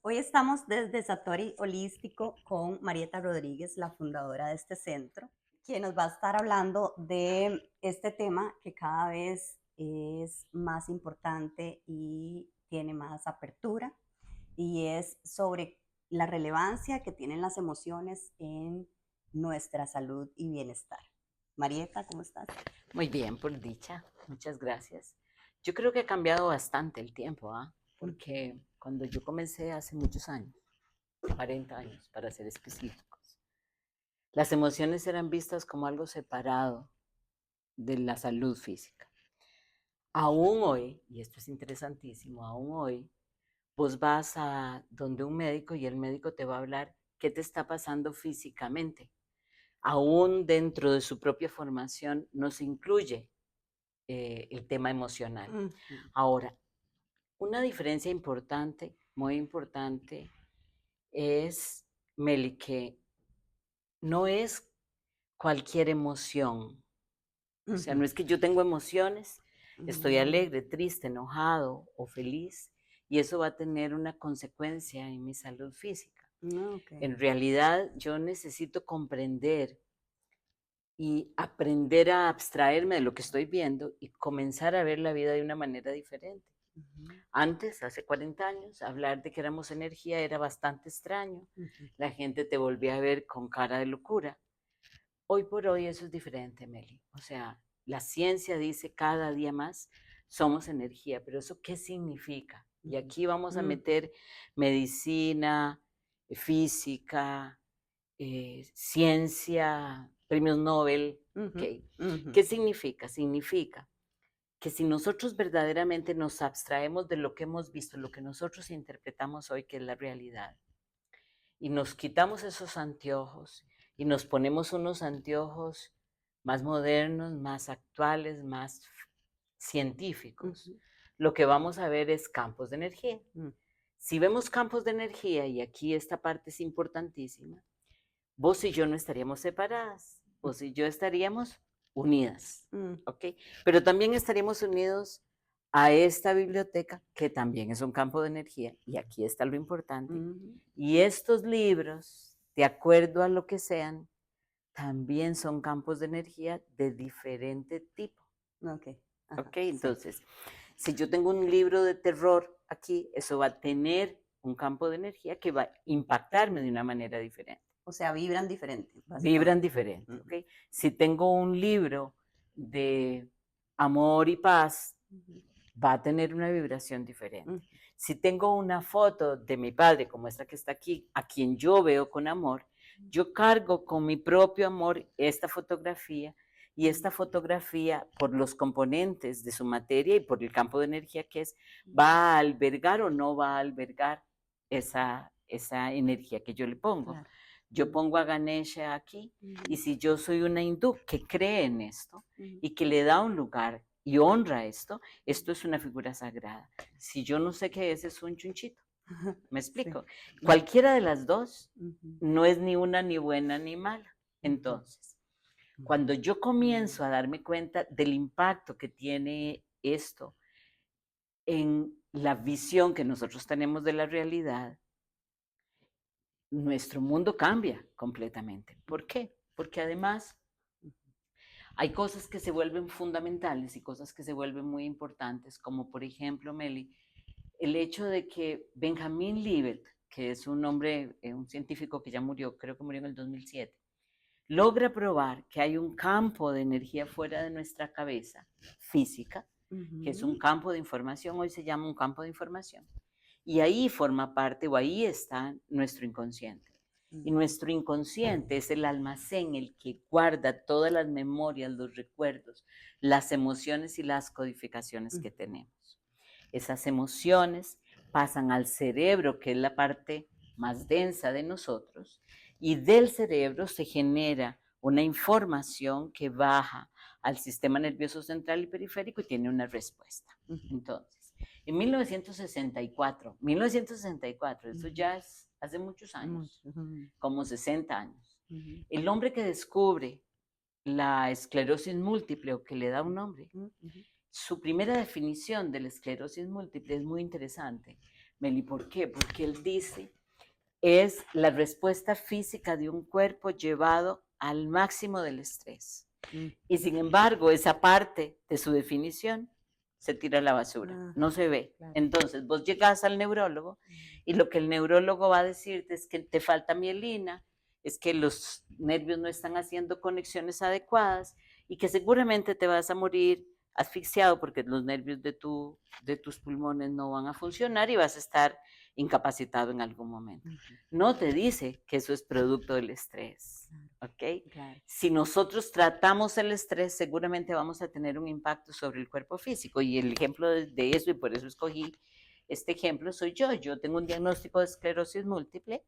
Hoy estamos desde Satori Holístico con Marieta Rodríguez, la fundadora de este centro, quien nos va a estar hablando de este tema que cada vez es más importante y tiene más apertura, y es sobre la relevancia que tienen las emociones en nuestra salud y bienestar. Marieta, ¿cómo estás? Muy bien, por dicha. Muchas gracias. Yo creo que ha cambiado bastante el tiempo, ¿ah? Porque cuando yo comencé hace muchos años, 40 años para ser específicos, las emociones eran vistas como algo separado de la salud física. Aún hoy, y esto es interesantísimo, aún hoy, vos vas a donde un médico y el médico te va a hablar qué te está pasando físicamente. Aún dentro de su propia formación nos incluye el tema emocional. Ahora, una diferencia importante, muy importante, es, Meli, que no es cualquier emoción. O sea, no es que yo tengo emociones, estoy alegre, triste, enojado o feliz, y eso va a tener una consecuencia en mi salud física. Okay. En realidad, yo necesito comprender y aprender a abstraerme de lo que estoy viendo y comenzar a ver la vida de una manera diferente. Antes, hace 40 años, hablar de que éramos energía era bastante extraño. La gente te volvía a ver con cara de locura. Hoy por hoy eso es diferente, Meli. O sea, la ciencia dice cada día más somos energía, pero ¿eso qué significa? Y aquí vamos a meter medicina, física, ciencia, premios Nobel. Okay. ¿Qué significa? Significa que si nosotros verdaderamente nos abstraemos de lo que hemos visto, lo que nosotros interpretamos hoy que es la realidad, y nos quitamos esos anteojos y nos ponemos unos anteojos más modernos, más actuales, más científicos, lo que vamos a ver es campos de energía. Si vemos campos de energía, y aquí esta parte es importantísima, vos y yo no estaríamos separadas, vos y yo estaríamos unidas, ¿ok? Pero también estaríamos unidos a esta biblioteca, que también es un campo de energía, y aquí está lo importante. Y estos libros, de acuerdo a lo que sean, también son campos de energía de diferente tipo. Okay. Ajá, ¿Ok? Entonces, sí. Si yo tengo un libro de terror aquí, eso va a tener un campo de energía que va a impactarme de una manera diferente. O sea, vibran diferente, Vibran básicamente. diferente, ¿ok? Si tengo un libro de amor y paz, va a tener una vibración diferente. Si tengo una foto de mi padre, como esta que está aquí, a quien yo veo con amor, yo cargo con mi propio amor esta fotografía, y esta fotografía, por los componentes de su materia y por el campo de energía que es, va a albergar o no va a albergar esa energía que yo le pongo. Claro. Yo pongo a Ganesha aquí, y si yo soy una hindú que cree en esto y que le da un lugar y honra esto es una figura sagrada. Si yo no sé qué es un chunchito. ¿Me explico? Sí. Cualquiera de las dos no es ni una ni buena ni mala. Entonces, cuando yo comienzo a darme cuenta del impacto que tiene esto en la visión que nosotros tenemos de la realidad, nuestro mundo cambia completamente. ¿Por qué? Porque además hay cosas que se vuelven fundamentales y cosas que se vuelven muy importantes, como por ejemplo, Meli, el hecho de que Benjamin Libet, que es un hombre, un científico que ya murió, creo que murió en el 2007, logra probar que hay un campo de energía fuera de nuestra cabeza física, que es un campo de información, hoy se llama un campo de información, y ahí forma parte o ahí está nuestro inconsciente. Y nuestro inconsciente es el almacén, el que guarda todas las memorias, los recuerdos, las emociones y las codificaciones que tenemos. Esas emociones pasan al cerebro, que es la parte más densa de nosotros, y del cerebro se genera una información que baja al sistema nervioso central y periférico y tiene una respuesta. Entonces, en 1964, eso ya es hace muchos años, como 60 años, el hombre que descubre la esclerosis múltiple, o que le da un nombre, su primera definición de la esclerosis múltiple es muy interesante, Meli, ¿por qué? Porque él dice, es la respuesta física de un cuerpo llevado al máximo del estrés. Y sin embargo, esa parte de su definición se tira a la basura, no se ve. Claro. Entonces, vos llegás al neurólogo y lo que el neurólogo va a decirte es que te falta mielina, es que los nervios no están haciendo conexiones adecuadas y que seguramente te vas a morir asfixiado porque los nervios de tus pulmones no van a funcionar y vas a estar incapacitado en algún momento. No te dice que eso es producto del estrés, ¿ok? Claro. Si nosotros tratamos el estrés, seguramente vamos a tener un impacto sobre el cuerpo físico. Y el ejemplo de eso, y por eso escogí este ejemplo, soy yo. Yo tengo un diagnóstico de esclerosis múltiple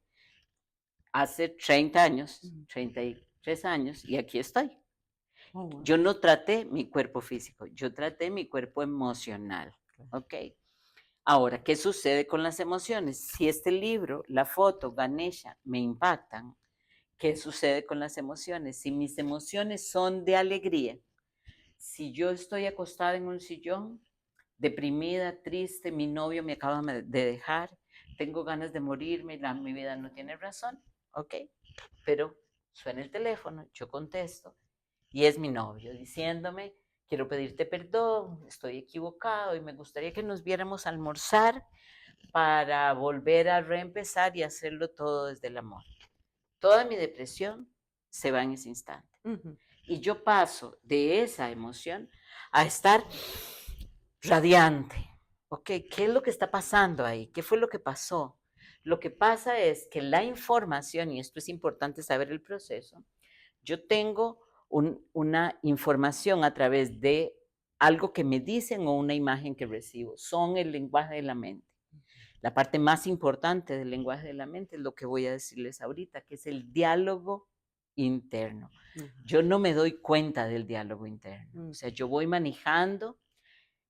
hace 30 años, 33 años, y aquí estoy. Oh, wow. Yo no traté mi cuerpo físico, yo traté mi cuerpo emocional, ¿ok? Ahora, ¿qué sucede con las emociones? Si este libro, la foto, Ganesha, me impactan, ¿qué sucede con las emociones? Si mis emociones son de alegría, si yo estoy acostada en un sillón, deprimida, triste, mi novio me acaba de dejar, tengo ganas de morirme, mi vida no tiene razón, ¿ok? Pero suena el teléfono, yo contesto, y es mi novio diciéndome, quiero pedirte perdón, estoy equivocado y me gustaría que nos viéramos a almorzar para volver a reempezar y hacerlo todo desde el amor. Toda mi depresión se va en ese instante. Y yo paso de esa emoción a estar radiante. ¿Ok? ¿Qué es lo que está pasando ahí? ¿Qué fue lo que pasó? Lo que pasa es que la información, y esto es importante saber el proceso, yo tengo una información a través de algo que me dicen o una imagen que recibo. Son el lenguaje de la mente. La parte más importante del lenguaje de la mente es lo que voy a decirles ahorita, que es el diálogo interno. Yo no me doy cuenta del diálogo interno. O sea, yo voy manejando,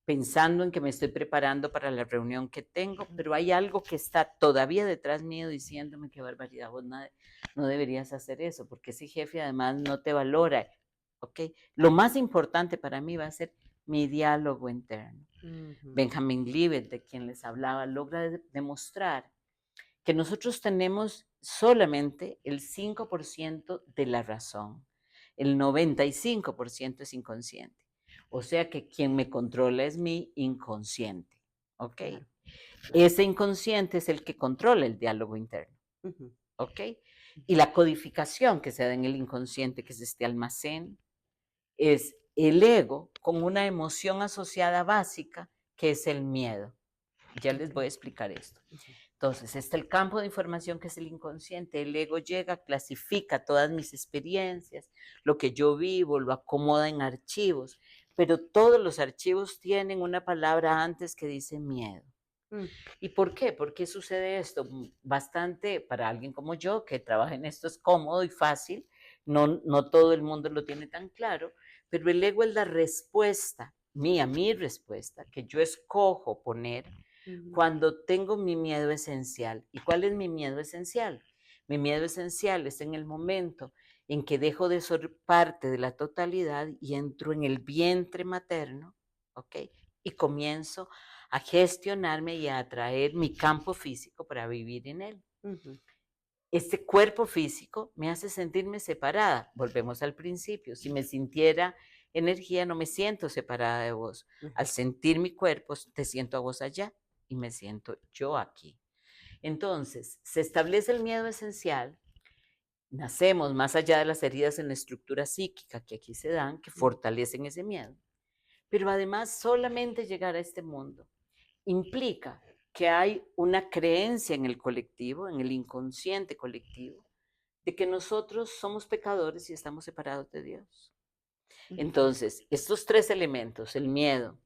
pensando en que me estoy preparando para la reunión que tengo, pero hay algo que está todavía detrás mío diciéndome qué barbaridad, vos no deberías hacer eso, porque ese jefe además no te valora, ¿ok? Lo más importante para mí va a ser mi diálogo interno. Benjamin Libet, de quien les hablaba, logra demostrar que nosotros tenemos solamente el 5% de la razón, el 95% es inconsciente. O sea que quien me controla es mi inconsciente, ¿ok? Claro. Ese inconsciente es el que controla el diálogo interno, ¿ok? Y la codificación que se da en el inconsciente, que es este almacén, es el ego con una emoción asociada básica, que es el miedo. Ya les voy a explicar esto. Entonces, está el campo de información que es el inconsciente. El ego llega, clasifica todas mis experiencias, lo que yo vivo, lo acomoda en archivos, pero todos los archivos tienen una palabra antes que dice miedo. ¿Y por qué? ¿Por qué sucede esto? Bastante, para alguien como yo, que trabaja en esto, es cómodo y fácil. No todo el mundo lo tiene tan claro, pero el ego es la respuesta mía, mi respuesta, que yo escojo poner cuando tengo mi miedo esencial. ¿Y cuál es mi miedo esencial? Mi miedo esencial es en el momento en que dejo de ser parte de la totalidad y entro en el vientre materno, ¿ok? Y comienzo a gestionarme y a atraer mi campo físico para vivir en él. Este cuerpo físico me hace sentirme separada. Volvemos al principio. Si me sintiera energía, no me siento separada de vos. Al sentir mi cuerpo, te siento a vos allá y me siento yo aquí. Entonces, se establece el miedo esencial. Nacemos más allá de las heridas en la estructura psíquica que aquí se dan, que fortalecen ese miedo. Pero además, solamente llegar a este mundo implica que hay una creencia en el colectivo, en el inconsciente colectivo, de que nosotros somos pecadores y estamos separados de Dios. Entonces, estos tres elementos, el miedo,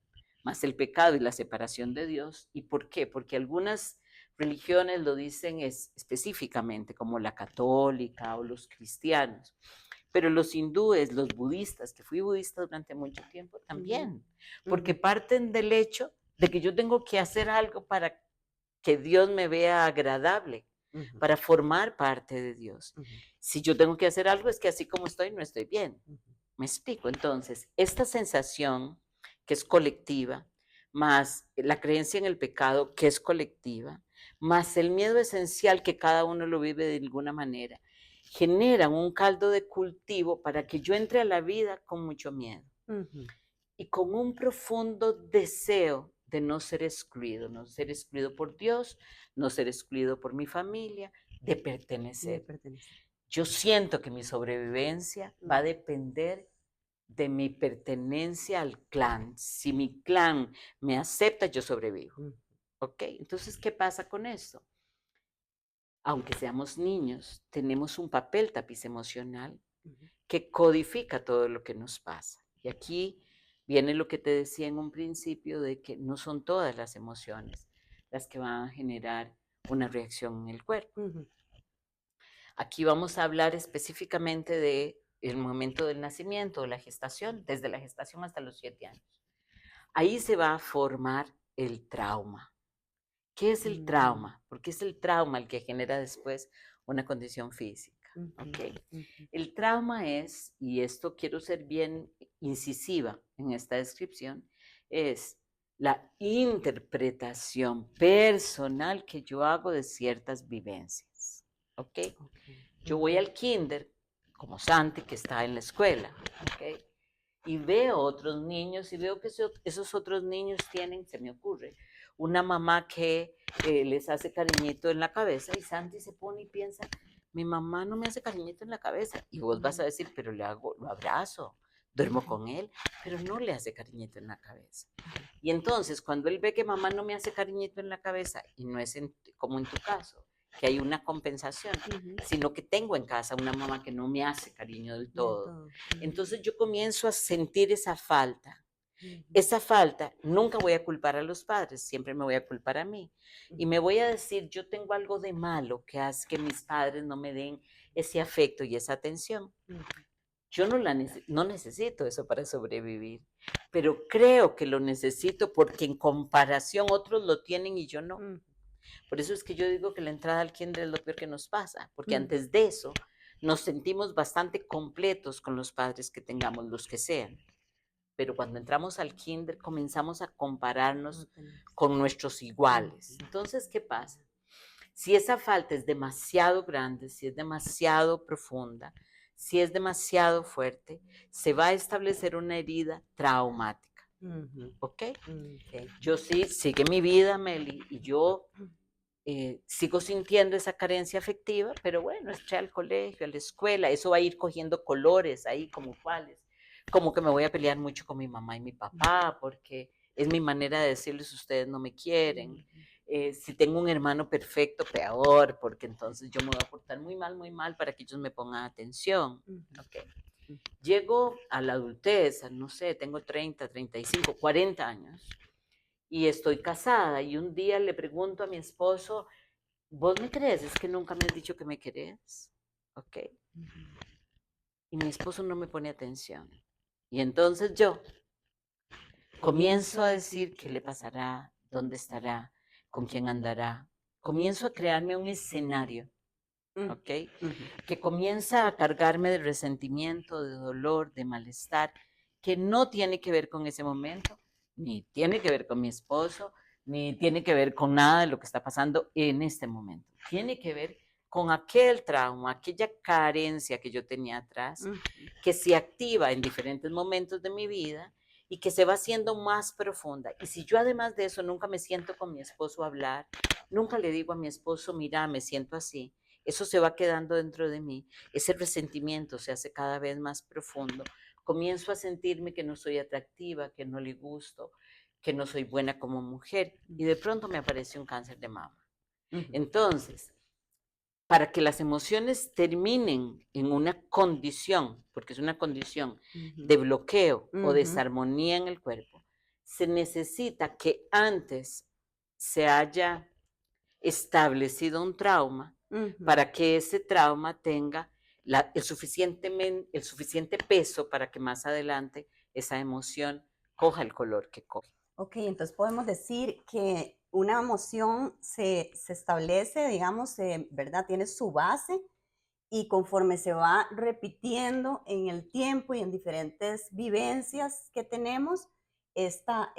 más el pecado y la separación de Dios, ¿y por qué? Porque algunas religiones lo dicen específicamente, como la católica o los cristianos, pero los hindúes, los budistas, que fui budista durante mucho tiempo, también, porque parten del hecho de que yo tengo que hacer algo para que Dios me vea agradable, para formar parte de Dios. Si yo tengo que hacer algo, es que así como estoy, no estoy bien. ¿Me explico? Entonces, esta sensación que es colectiva, más la creencia en el pecado que es colectiva, más el miedo esencial que cada uno lo vive de alguna manera, generan un caldo de cultivo para que yo entre a la vida con mucho miedo y con un profundo deseo de no ser excluido por Dios, no ser excluido por mi familia, de pertenecer. Yo siento que mi sobrevivencia va a depender de mi pertenencia al clan. Si mi clan me acepta, yo sobrevivo. ¿Ok? Entonces, ¿qué pasa con esto? Aunque seamos niños, tenemos un papel tapiz emocional que codifica todo lo que nos pasa. Y aquí viene lo que te decía en un principio de que no son todas las emociones las que van a generar una reacción en el cuerpo. Aquí vamos a hablar específicamente de el momento del nacimiento, la gestación, desde la gestación hasta los 7 años. Ahí se va a formar el trauma. ¿Qué es el trauma? Porque es el trauma el que genera después una condición física. ¿Okay? El trauma es, y esto quiero ser bien incisiva en esta descripción, es la interpretación personal que yo hago de ciertas vivencias. ¿Ok? Yo voy al kinder, como Santi, que está en la escuela, ¿ok? Y veo otros niños y veo que esos otros niños tienen, se me ocurre, una mamá que les hace cariñito en la cabeza y Santi se pone y piensa, mi mamá no me hace cariñito en la cabeza. Y vos vas a decir, pero le hago, lo abrazo, duermo con él, pero no le hace cariñito en la cabeza. Y entonces, cuando él ve que mamá no me hace cariñito en la cabeza, y no es como en tu caso, que hay una compensación, sino que tengo en casa una mamá que no me hace cariño del todo. Entonces yo comienzo a sentir esa falta. Esa falta, nunca voy a culpar a los padres, siempre me voy a culpar a mí. Y me voy a decir, yo tengo algo de malo que hace que mis padres no me den ese afecto y esa atención. Yo no necesito eso para sobrevivir, pero creo que lo necesito porque en comparación otros lo tienen y yo no. Por eso es que yo digo que la entrada al kinder es lo peor que nos pasa, porque antes de eso nos sentimos bastante completos con los padres que tengamos, los que sean. Pero cuando entramos al kinder comenzamos a compararnos con nuestros iguales. Entonces, ¿qué pasa? Si esa falta es demasiado grande, si es demasiado profunda, si es demasiado fuerte, se va a establecer una herida traumática. ¿Ok? Yo sí, sigue mi vida, Meli, y yo sigo sintiendo esa carencia afectiva, pero bueno, entré al colegio, a la escuela, eso va a ir cogiendo colores ahí como cuáles, como que me voy a pelear mucho con mi mamá y mi papá, porque es mi manera de decirles ustedes no me quieren. Si tengo un hermano perfecto, peor, porque entonces yo me voy a portar muy mal para que ellos me pongan atención. Okay. Llego a la adultez, no sé, tengo 30, 35, 40 años y estoy casada y un día le pregunto a mi esposo, ¿vos me crees? Es que nunca me has dicho que me querés. ¿Ok? Y mi esposo no me pone atención. Y entonces yo comienzo a decir qué le pasará, dónde estará, con quién andará. Comienzo a crearme un escenario, ¿ok? Que comienza a cargarme de resentimiento, de dolor, de malestar, que no tiene que ver con ese momento, ni tiene que ver con mi esposo, ni tiene que ver con nada de lo que está pasando en este momento. Tiene que ver con aquel trauma, aquella carencia que yo tenía atrás, que se activa en diferentes momentos de mi vida y que se va haciendo más profunda. Y si yo además de eso nunca me siento con mi esposo a hablar, nunca le digo a mi esposo, mira, me siento así, eso se va quedando dentro de mí, ese resentimiento se hace cada vez más profundo, comienzo a sentirme que no soy atractiva, que no le gusto, que no soy buena como mujer y de pronto me aparece un cáncer de mama. Entonces, para que las emociones terminen en una condición, porque es una condición de bloqueo o desarmonía en el cuerpo, se necesita que antes se haya establecido un trauma para que ese trauma tenga el suficiente peso para que más adelante esa emoción coja el color que coge. Ok, entonces podemos decir que una emoción se establece, digamos, ¿verdad? Tiene su base y conforme se va repitiendo en el tiempo y en diferentes vivencias que tenemos, esta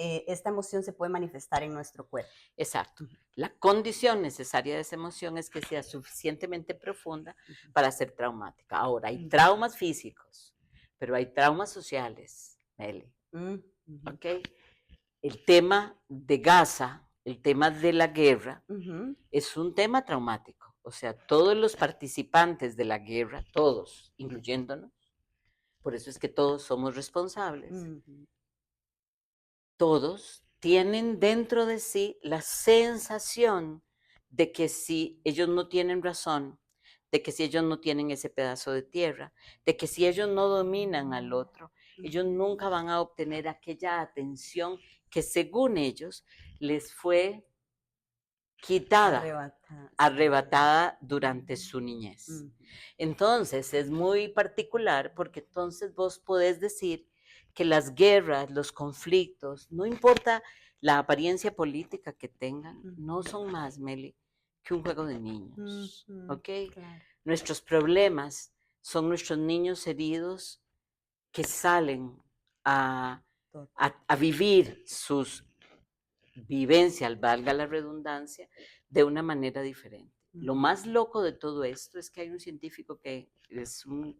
emoción se puede manifestar en nuestro cuerpo. Exacto. La condición necesaria de esa emoción es que sea suficientemente profunda para ser traumática. Ahora, hay traumas físicos, pero hay traumas sociales, Meli. ¿Ok? El tema de Gaza, el tema de la guerra, es un tema traumático. O sea, todos los participantes de la guerra, todos, incluyéndonos, por eso es que todos somos responsables, todos tienen dentro de sí la sensación de que si ellos no tienen razón, de que si ellos no tienen ese pedazo de tierra, de que si ellos no dominan al otro, ellos nunca van a obtener aquella atención que según ellos les fue quitada, arrebatada durante su niñez. Entonces es muy particular porque entonces vos podés decir que las guerras, los conflictos, no importa la apariencia política que tengan, no son más, Meli, que un juego de niños. ¿Ok? Claro. Nuestros problemas son nuestros niños heridos que salen a vivir sus vivencias, valga la redundancia, de una manera diferente. Lo más loco de todo esto es que hay un científico que es un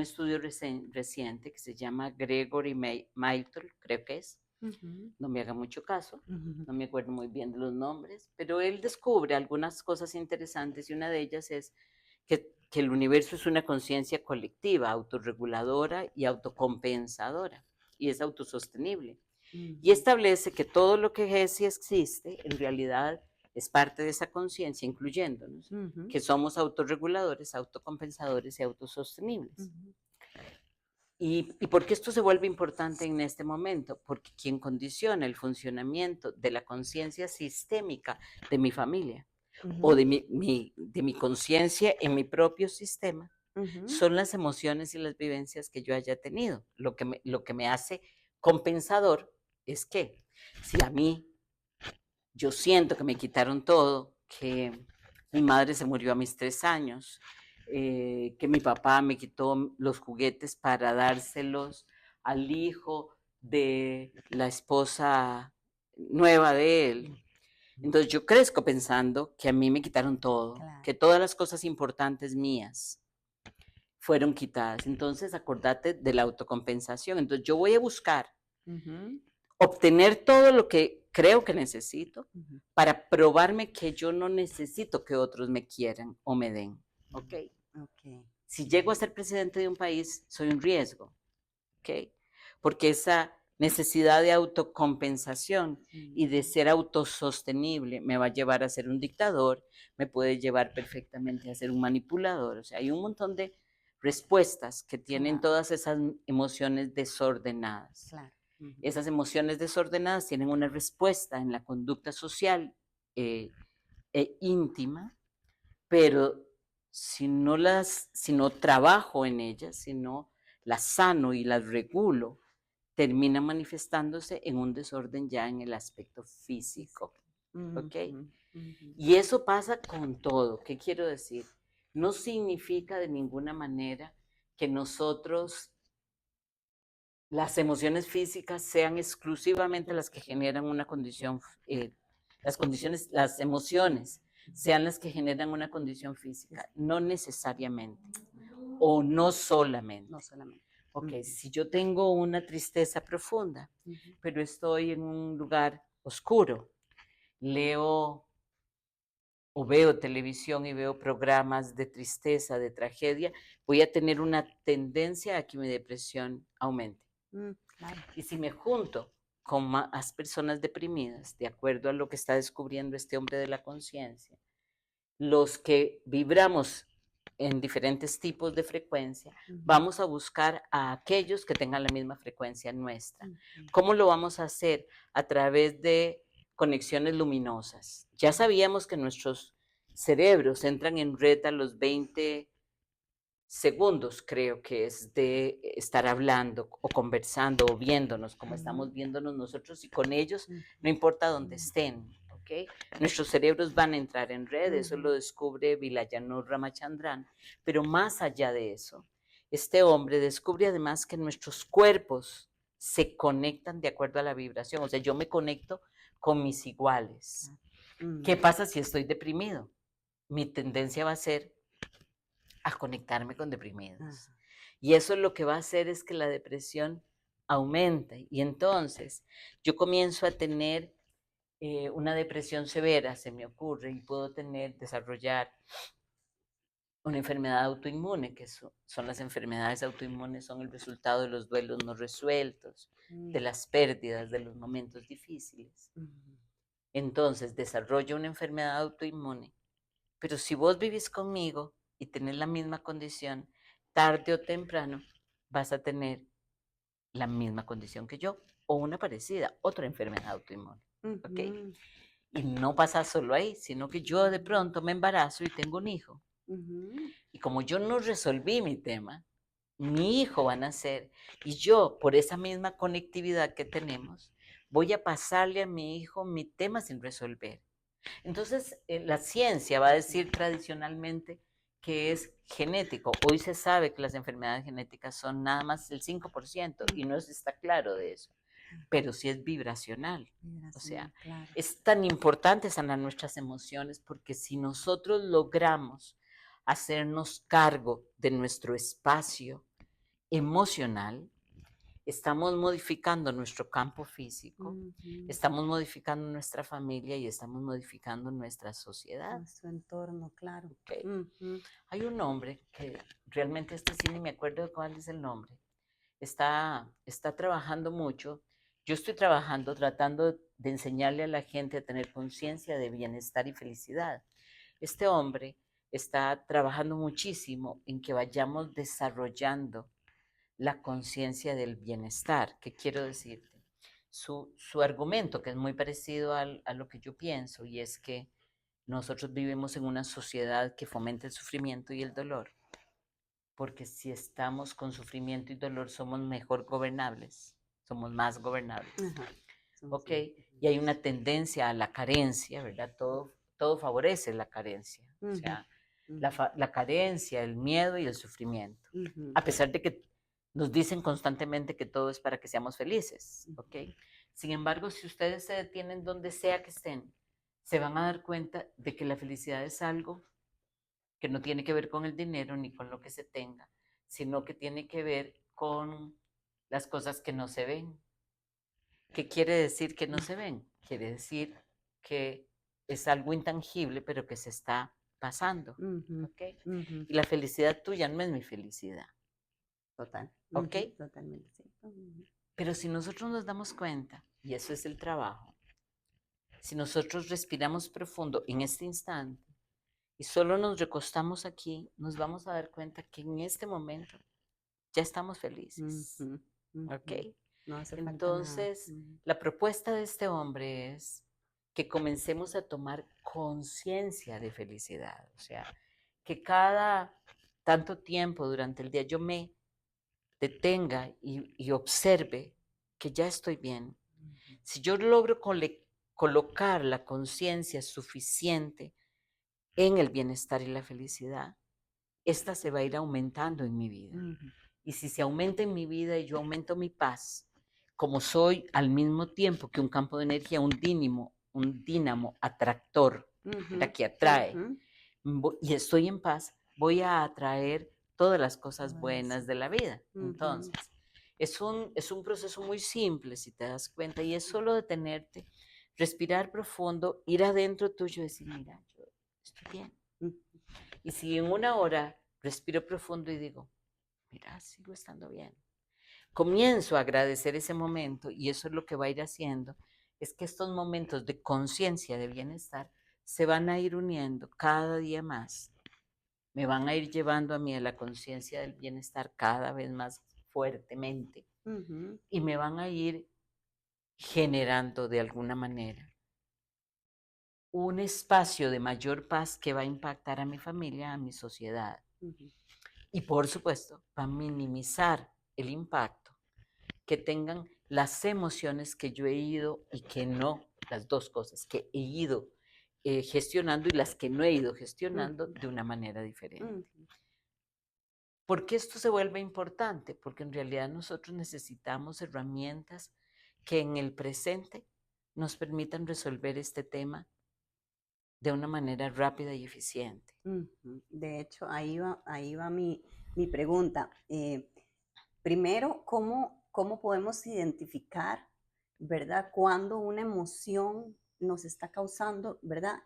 estudio reciente que se llama Gregory Mantle, creo que es, no me haga mucho caso, no me acuerdo muy bien de los nombres, pero él descubre algunas cosas interesantes y una de ellas es que el universo es una conciencia colectiva, autorreguladora y autocompensadora, y es autosostenible. Y establece que todo lo que sí existe, en realidad, es parte de esa conciencia, incluyéndonos, que somos autorreguladores, autocompensadores y autosostenibles. ¿Y por qué esto se vuelve importante en este momento? Porque quien condiciona el funcionamiento de la conciencia sistémica de mi familia o de mi conciencia en mi propio sistema son las emociones y las vivencias que yo haya tenido. Lo que me hace compensador es que si a mí yo siento que me quitaron todo, que mi madre se murió a mis 3 años, que mi papá me quitó los juguetes para dárselos al hijo de la esposa nueva de él. Entonces yo crezco pensando que a mí me quitaron todo, claro, que todas las cosas importantes mías fueron quitadas. Entonces acordate de la autocompensación. Entonces yo voy a buscar obtener todo lo que creo que necesito para probarme que yo no necesito que otros me quieran o me den. ¿Ok? Si llego a ser presidente de un país, soy un riesgo. ¿Ok? Porque esa necesidad de autocompensación y de ser autosostenible me va a llevar a ser un dictador, me puede llevar perfectamente a ser un manipulador. O sea, hay un montón de respuestas que tienen todas esas emociones desordenadas. Claro. Esas emociones desordenadas tienen una respuesta en la conducta social e íntima, pero si no trabajo en ellas, si no las sano y las regulo, termina manifestándose en un desorden ya en el aspecto físico. ¿Ok? Y eso pasa con todo. ¿Qué quiero decir? No significa de ninguna manera que nosotros, las emociones físicas, sean exclusivamente las que generan una condición, las emociones sean las que generan una condición física. No necesariamente. O no solamente. No solamente. Ok, si yo tengo una tristeza profunda, pero estoy en un lugar oscuro, leo o veo televisión y veo programas de tristeza, de tragedia, voy a tener una tendencia a que mi depresión aumente. Claro. Y si me junto con más personas deprimidas, de acuerdo a lo que está descubriendo este hombre de la conciencia, los que vibramos en diferentes tipos de frecuencia, vamos a buscar a aquellos que tengan la misma frecuencia nuestra. ¿Cómo lo vamos a hacer? A través de conexiones luminosas. Ya sabíamos que nuestros cerebros entran en red a los 20 segundos, creo que es, de estar hablando o conversando o viéndonos como estamos viéndonos nosotros y con ellos, no importa dónde estén. ¿Okay? Nuestros cerebros van a entrar en red, eso lo descubre Vilayanur Ramachandran, pero más allá de eso, este hombre descubre además que nuestros cuerpos se conectan de acuerdo a la vibración. O sea, yo me conecto con mis iguales. ¿Qué pasa si estoy deprimido? Mi tendencia va a ser a conectarme con deprimidos. Y eso lo que va a hacer es que la depresión aumente. Y entonces yo comienzo a tener una depresión severa, se me ocurre, y puedo desarrollar una enfermedad autoinmune, que son las enfermedades autoinmunes, son el resultado de los duelos no resueltos, de las pérdidas, de los momentos difíciles. Entonces desarrollo una enfermedad autoinmune, pero si vos vivís conmigo y tenés la misma condición, tarde o temprano vas a tener la misma condición que yo o una parecida, otra enfermedad autoinmune. ¿Okay? Y no pasa solo ahí, sino que yo de pronto me embarazo y tengo un hijo. Y como yo no resolví mi tema, mi hijo va a nacer y yo, por esa misma conectividad que tenemos, voy a pasarle a mi hijo mi tema sin resolver. Entonces, la ciencia va a decir tradicionalmente que es genético. Hoy se sabe que las enfermedades genéticas son nada más el 5% y no se está claro de eso, pero sí es vibracional. O sea, claro, es tan importante sanar nuestras emociones porque si nosotros logramos hacernos cargo de nuestro espacio emocional, estamos modificando nuestro campo físico, estamos modificando nuestra familia y estamos modificando nuestra sociedad. Nuestro entorno, claro. Okay. Hay un hombre que realmente sí ni me acuerdo de cuál es el nombre. Está trabajando mucho. Yo estoy trabajando, tratando de enseñarle a la gente a tener conciencia de bienestar y felicidad. Este hombre está trabajando muchísimo en que vayamos desarrollando la conciencia del bienestar. ¿Qué quiero decirte? Su argumento, que es muy parecido a lo que yo pienso, y es que nosotros vivimos en una sociedad que fomenta el sufrimiento y el dolor, porque si estamos con sufrimiento y dolor somos mejor gobernables, somos más gobernables. ¿Ok? Y hay una tendencia a la carencia, ¿verdad? Todo favorece la carencia. O sea, la carencia, el miedo y el sufrimiento. A pesar de que nos dicen constantemente que todo es para que seamos felices, ¿ok? Sin embargo, si ustedes se detienen donde sea que estén, se van a dar cuenta de que la felicidad es algo que no tiene que ver con el dinero ni con lo que se tenga, sino que tiene que ver con las cosas que no se ven. ¿Qué quiere decir que no se ven? Quiere decir que es algo intangible, pero que se está pasando. ¿Okay? Y la felicidad tuya no es mi felicidad. Total. ¿Ok? Totalmente, sí. Pero si nosotros nos damos cuenta, y eso es el trabajo, si nosotros respiramos profundo en este instante y solo nos recostamos aquí, nos vamos a dar cuenta que en este momento ya estamos felices. ¿Ok? No hace Entonces, falta nada. la propuesta de este hombre es que comencemos a tomar conciencia de felicidad. O sea, que cada tanto tiempo durante el día yo me detenga y observe que ya estoy bien. Si yo logro colocar la conciencia suficiente en el bienestar y la felicidad, esta se va a ir aumentando en mi vida. Y si se aumenta en mi vida y yo aumento mi paz, como soy al mismo tiempo que un campo de energía, un dínamo atractor, que atrae, y estoy en paz, voy a atraer todas las cosas buenas de la vida. Entonces, es un proceso muy simple, si te das cuenta, y es solo detenerte, respirar profundo, ir adentro tuyo y decir, mira, yo estoy bien. Y si en una hora respiro profundo y digo, mira, sigo estando bien, comienzo a agradecer ese momento, y eso es lo que va a ir haciendo, es que estos momentos de conciencia, de bienestar, se van a ir uniendo cada día más. Me van a ir llevando a mí a la conciencia del bienestar cada vez más fuertemente. Y me van a ir generando de alguna manera un espacio de mayor paz que va a impactar a mi familia, a mi sociedad. Y por supuesto, va a minimizar el impacto que tengan las emociones que yo he ido y que no, las dos cosas, que he ido gestionando y las que no he ido gestionando de una manera diferente. ¿Por qué esto se vuelve importante? Porque en realidad nosotros necesitamos herramientas que en el presente nos permitan resolver este tema de una manera rápida y eficiente. De hecho, ahí va mi pregunta. Primero, ¿cómo podemos identificar, verdad, cuando una emoción nos está causando, verdad,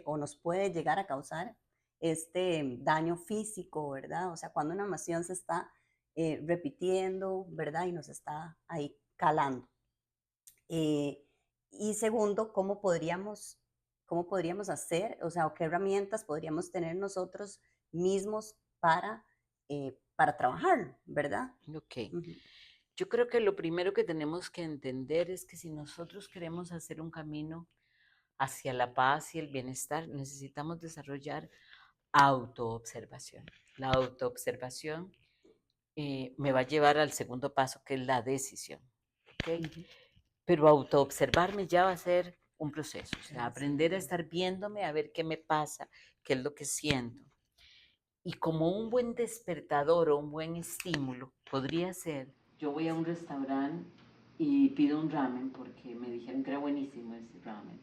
o nos puede llegar a causar este daño físico, verdad? O sea, cuando una emoción se está repitiendo, verdad, y nos está ahí calando. Eh, y segundo, ¿cómo podríamos hacer, o sea, o qué herramientas podríamos tener nosotros mismos para trabajar, ¿verdad? Ok. Ujú. Yo creo que lo primero que tenemos que entender es que si nosotros queremos hacer un camino hacia la paz y el bienestar, necesitamos desarrollar autoobservación. La autoobservación me va a llevar al segundo paso, que es la decisión. ¿Okay? Ujú. Pero autoobservarme ya va a ser un proceso, o sea, Así aprender a es. estar viéndome, a ver qué me pasa, qué es lo que siento. Y como un buen despertador o un buen estímulo podría ser, yo voy a un restaurante y pido un ramen porque me dijeron que era buenísimo ese ramen.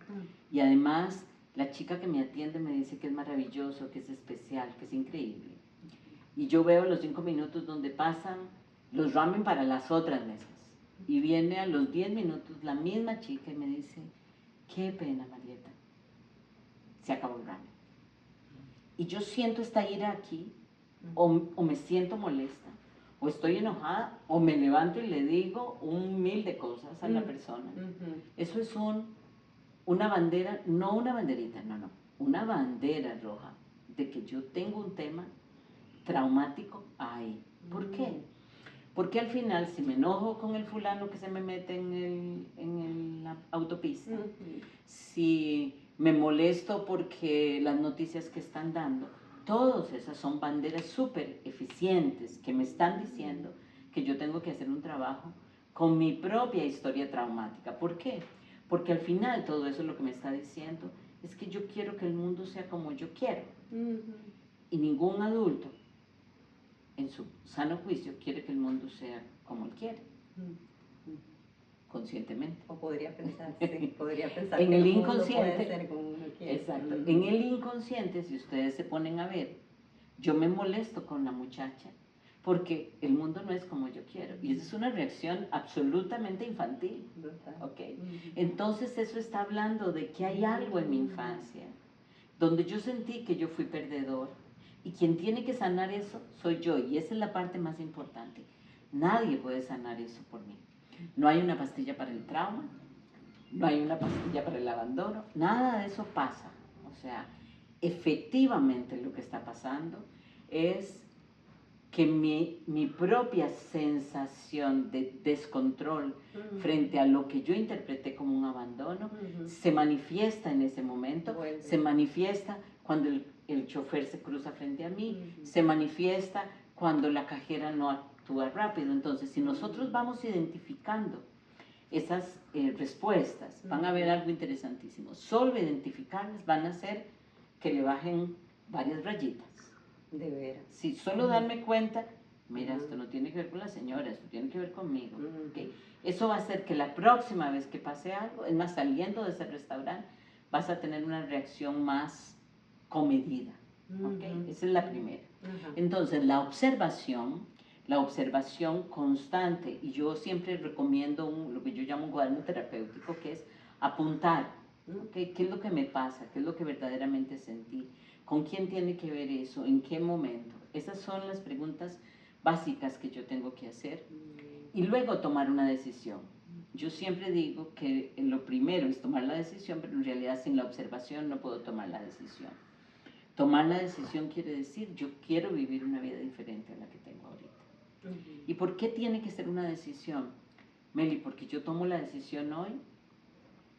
Y además la chica que me atiende me dice que es maravilloso, que es especial, que es increíble. Y yo veo los 5 minutos donde pasan los ramen para las otras mesas. Y viene a los 10 minutos la misma chica y me dice, qué pena, Marieta, se acabó el ramen. Y yo siento esta ira aquí, o me siento molesta, o estoy enojada, o me levanto y le digo un mil de cosas a la persona. Eso es una bandera, no una banderita, no, una bandera roja de que yo tengo un tema traumático ahí. ¿Por qué? Porque al final, si me enojo con el fulano que se me mete en la autopista, si me molesto porque las noticias que están dando, todas esas son banderas súper eficientes que me están diciendo que yo tengo que hacer un trabajo con mi propia historia traumática. ¿Por qué? Porque al final todo eso lo que me está diciendo es que yo quiero que el mundo sea como yo quiero. Y ningún adulto en su sano juicio quiere que el mundo sea como él quiere, conscientemente. O podría pensar, sí, podría pensar En que el el mundo puede inconsciente, ser como uno quiere. exacto, en el inconsciente, si ustedes se ponen a ver, yo me molesto con la muchacha porque el mundo no es como yo quiero. Y esa es una reacción absolutamente infantil. ¿Okay? Entonces eso está hablando de que hay algo en mi infancia donde yo sentí que yo fui perdedor, y quien tiene que sanar eso soy yo, y esa es la parte más importante. Nadie puede sanar eso por mí. No hay una pastilla para el trauma, no hay una pastilla para el abandono, nada de eso pasa. O sea, efectivamente lo que está pasando es que mi propia sensación de descontrol frente a lo que yo interpreté como un abandono se manifiesta en ese momento, se manifiesta cuando el chofer se cruza frente a mí, se manifiesta cuando la cajera no actúa rápido. Entonces, si nosotros vamos identificando esas respuestas, van a ver algo interesantísimo. Solo identificarlas van a hacer que le bajen varias rayitas. De veras. Si solo darme cuenta, mira, esto no tiene que ver con la señora, esto tiene que ver conmigo. ¿Okay? Eso va a hacer que la próxima vez que pase algo, es más, saliendo de ese restaurante, vas a tener una reacción más comedida. ¿Okay? Esa es la primera. Entonces, la observación constante, y yo siempre recomiendo lo que yo llamo un cuaderno terapéutico, que es apuntar. ¿Okay? ¿Qué es lo que me pasa? ¿Qué es lo que verdaderamente sentí? ¿Con quién tiene que ver eso? ¿En qué momento? Esas son las preguntas básicas que yo tengo que hacer. Y luego tomar una decisión. Yo siempre digo que lo primero es tomar la decisión, pero en realidad sin la observación no puedo tomar la decisión. Tomar la decisión quiere decir, yo quiero vivir una vida diferente a la que tengo ahorita. ¿Y por qué tiene que ser una decisión? Meli, porque yo tomo la decisión hoy,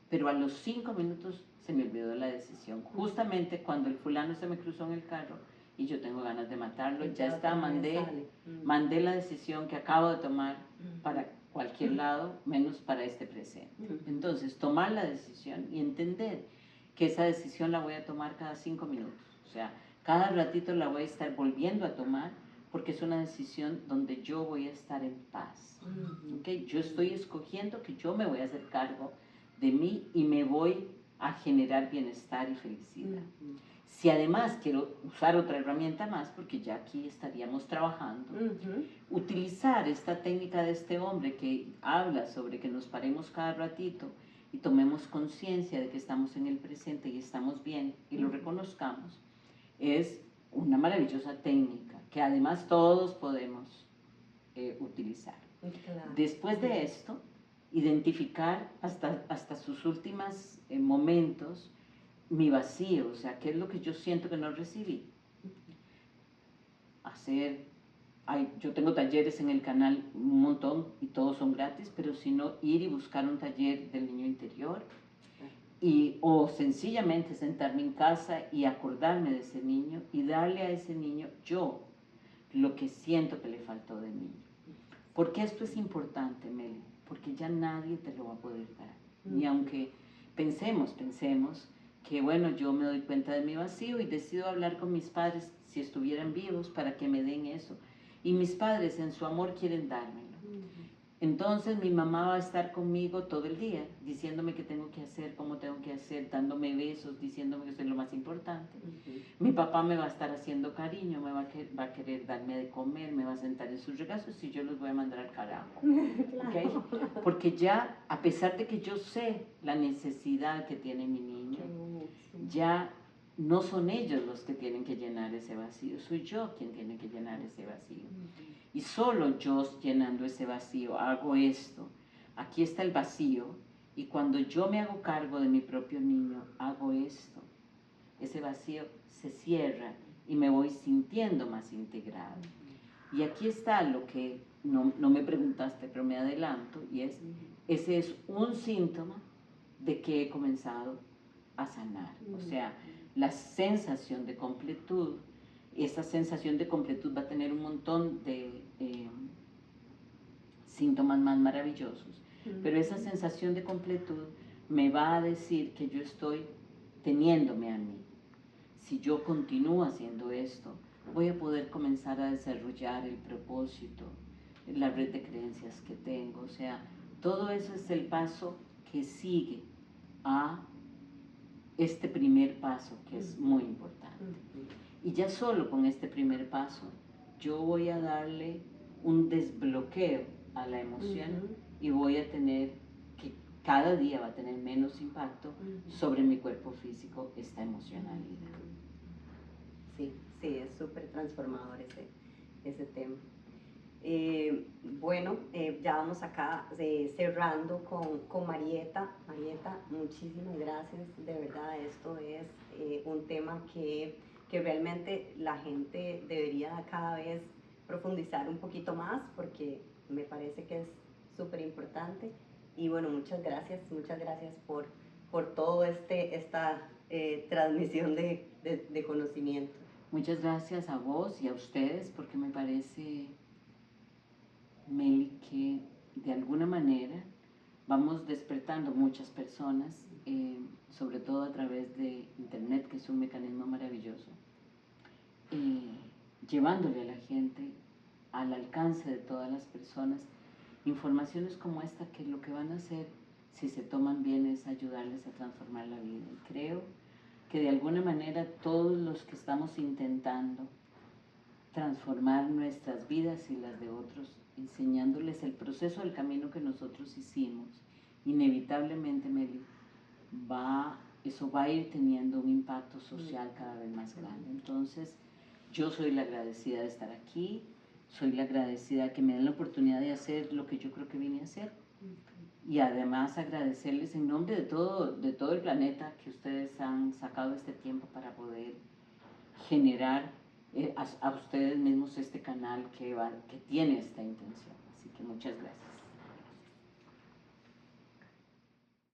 pero a los 5 minutos se me olvidó la decisión. Justamente cuando el fulano se me cruzó en el carro y yo tengo ganas de matarlo, ya está, mandé la decisión que acabo de tomar para cualquier lado, menos para este presente. Entonces, tomar la decisión y entender que esa decisión la voy a tomar cada 5 minutos. O sea, cada ratito la voy a estar volviendo a tomar porque es una decisión donde yo voy a estar en paz. ¿Okay? Yo estoy escogiendo que yo me voy a hacer cargo de mí y me voy a generar bienestar y felicidad. Si además quiero usar otra herramienta más, porque ya aquí estaríamos trabajando, utilizar esta técnica de este hombre que habla sobre que nos paremos cada ratito y tomemos conciencia de que estamos en el presente y estamos bien y lo reconozcamos, es una maravillosa técnica que además todos podemos utilizar. Claro. Después de esto, identificar hasta sus últimos momentos mi vacío, o sea, qué es lo que yo siento que no recibí. Yo tengo talleres en el canal un montón y todos son gratis, pero si no, ir y buscar un taller del niño interior o sencillamente sentarme en casa y acordarme de ese niño y darle a ese niño yo lo que siento que le faltó de niño. ¿Por qué esto es importante, Meli? Porque ya nadie te lo va a poder dar. Y aunque pensemos que bueno, yo me doy cuenta de mi vacío y decido hablar con mis padres si estuvieran vivos para que me den eso. Y mis padres en su amor quieren dármelo. Entonces mi mamá va a estar conmigo todo el día, diciéndome qué tengo que hacer, cómo tengo que hacer, dándome besos, diciéndome que soy lo más importante. Mi papá me va a estar haciendo cariño, va a querer darme de comer, me va a sentar en sus regazos y yo los voy a mandar al carajo. ¿Okay? Porque ya, a pesar de que yo sé la necesidad que tiene mi niño, ya no son ellos los que tienen que llenar ese vacío, soy yo quien tiene que llenar ese vacío. Y solo yo llenando ese vacío hago esto. Aquí está el vacío y cuando yo me hago cargo de mi propio niño, hago esto. Ese vacío se cierra y me voy sintiendo más integrado. Y aquí está lo que no me preguntaste, pero me adelanto, y ese es un síntoma de que he comenzado a sanar. O sea, la sensación de completud, esa sensación de completud va a tener un montón de síntomas más maravillosos, pero esa sensación de completud me va a decir que yo estoy teniéndome a mí. Si yo continúo haciendo esto, voy a poder comenzar a desarrollar el propósito, la red de creencias que tengo. O sea, todo eso es el paso que sigue a este primer paso, que es muy importante. Y ya solo con este primer paso, yo voy a darle un desbloqueo a la emoción y voy a tener que cada día va a tener menos impacto sobre mi cuerpo físico esta emocionalidad. Sí, es súper transformador ese tema. Bueno, ya vamos acá cerrando con Marieta. Marieta, muchísimas gracias. De verdad, esto es un tema que realmente la gente debería cada vez profundizar un poquito más porque me parece que es súper importante. Y bueno, muchas gracias por todo esta transmisión de conocimiento. Muchas gracias a vos y a ustedes porque me parece, Meli, que de alguna manera vamos despertando muchas personas, sobre todo a través de internet, que es un mecanismo maravilloso, llevándole a la gente al alcance de todas las personas informaciones como esta que lo que van a hacer si se toman bien es ayudarles a transformar la vida. Y creo que de alguna manera todos los que estamos intentando transformar nuestras vidas y las de otros, enseñándoles el proceso, el camino que nosotros hicimos, inevitablemente, Meli, eso va a ir teniendo un impacto social cada vez más grande. Entonces, yo soy la agradecida de estar aquí, soy la agradecida que me den la oportunidad de hacer lo que yo creo que vine a hacer. Y además agradecerles en nombre de todo el planeta que ustedes han sacado este tiempo para poder generar a ustedes mismos este canal que tiene esta intención. Así que muchas gracias.